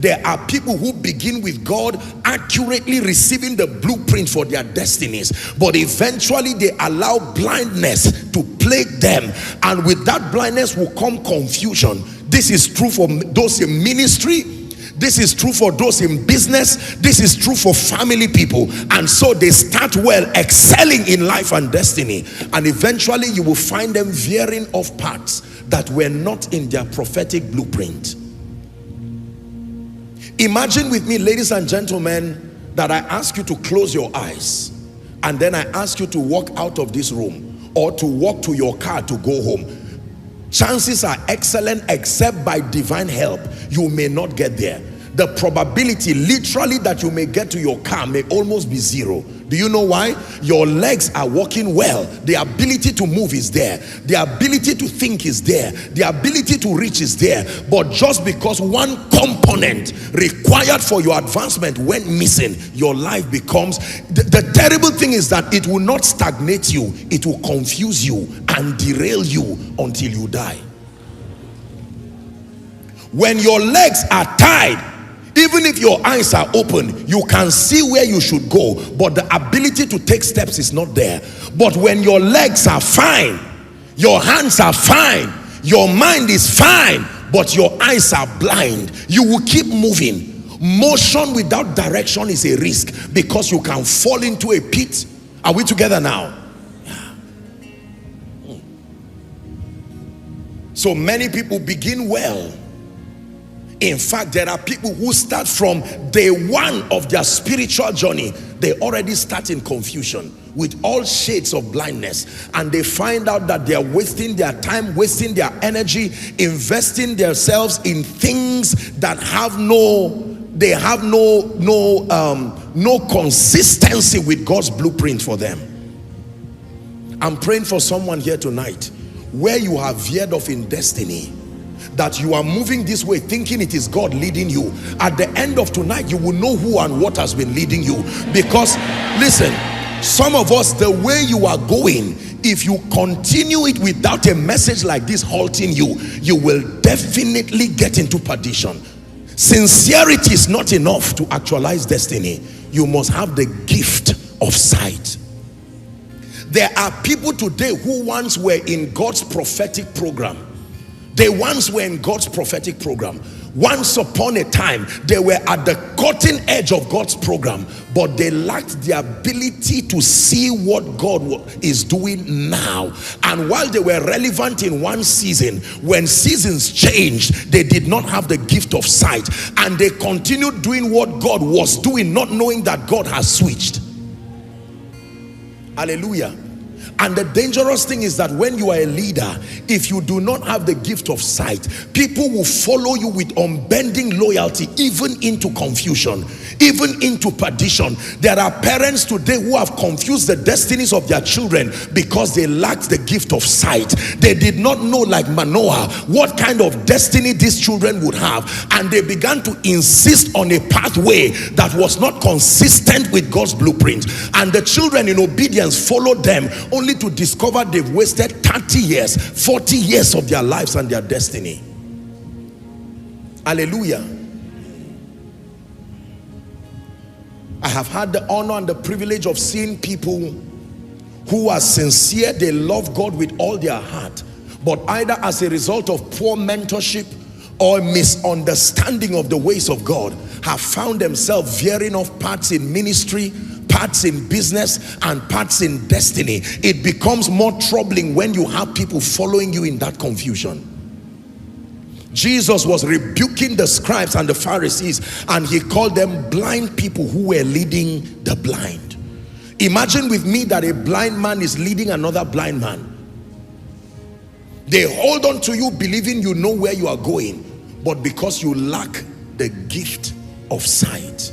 There are people who begin with God accurately receiving the blueprint for their destinies, but eventually they allow blindness to plague them, and with that blindness will come confusion. This is true for those in ministry, this is true for those in business, this is true for family people. And so they start well, excelling in life and destiny, and eventually you will find them veering off paths that were not in their prophetic blueprint. Imagine with me, ladies and gentlemen, that I ask you to close your eyes, and then I ask you to walk out of this room or to walk to your car to go home. Chances are excellent, except by divine help, you may not get there. The probability literally that you may get to your car may almost be zero. Do you know why? Your legs are working well. The ability to move is there. The ability to think is there. The ability to reach is there. But just because one component required for your advancement went missing, your life becomes... The terrible thing is that it will not stagnate you. It will confuse you and derail you until you die. When your legs are tied, even if your eyes are open, you can see where you should go, but the ability to take steps is not there. But when your legs are fine, your hands are fine, your mind is fine, but your eyes are blind, you will keep moving. Motion without direction is a risk, because you can fall into a pit. Are we together now? Yeah. So many people begin well. In fact, there are people who start from day one of their spiritual journey. They already start in confusion with all shades of blindness, and they find out that they are wasting their time, wasting their energy, investing themselves in things that have no consistency with God's blueprint for them. I'm praying for someone here tonight where you have veered off in destiny, that you are moving this way thinking it is God leading you. At the end of tonight, you will know who and what has been leading you. Because listen, some of us, the way you are going, if you continue it without a message like this halting you, you will definitely get into perdition. Sincerity is not enough to actualize destiny. You must have the gift of sight. There are people today who once were in God's prophetic program. They once were in God's prophetic program. Once upon a time, they were at the cutting edge of God's program, but they lacked the ability to see what God is doing now. And while they were relevant in one season, when seasons changed, they did not have the gift of sight, and they continued doing what God was doing, not knowing that God has switched. Hallelujah. And the dangerous thing is that when you are a leader, if you do not have the gift of sight, people will follow you with unbending loyalty, even into confusion, even into perdition. There are parents today who have confused the destinies of their children because they lacked the gift of sight. They did not know, like Manoah, what kind of destiny these children would have, and they began to insist on a pathway that was not consistent with God's blueprint, and the children in obedience followed them, only to discover they've wasted 30 years, 40 years of their lives and their destiny. Hallelujah. I have had the honor and the privilege of seeing people who are sincere, they love God with all their heart, but either as a result of poor mentorship or misunderstanding of the ways of God, have found themselves veering off paths in ministry, parts in business, and parts in destiny. It becomes more troubling when you have people following you in that confusion. Jesus was rebuking the scribes and the Pharisees, and he called them blind people who were leading the blind. Imagine with me that a blind man is leading another blind man. They hold on to you believing you know where you are going, but because you lack the gift of sight.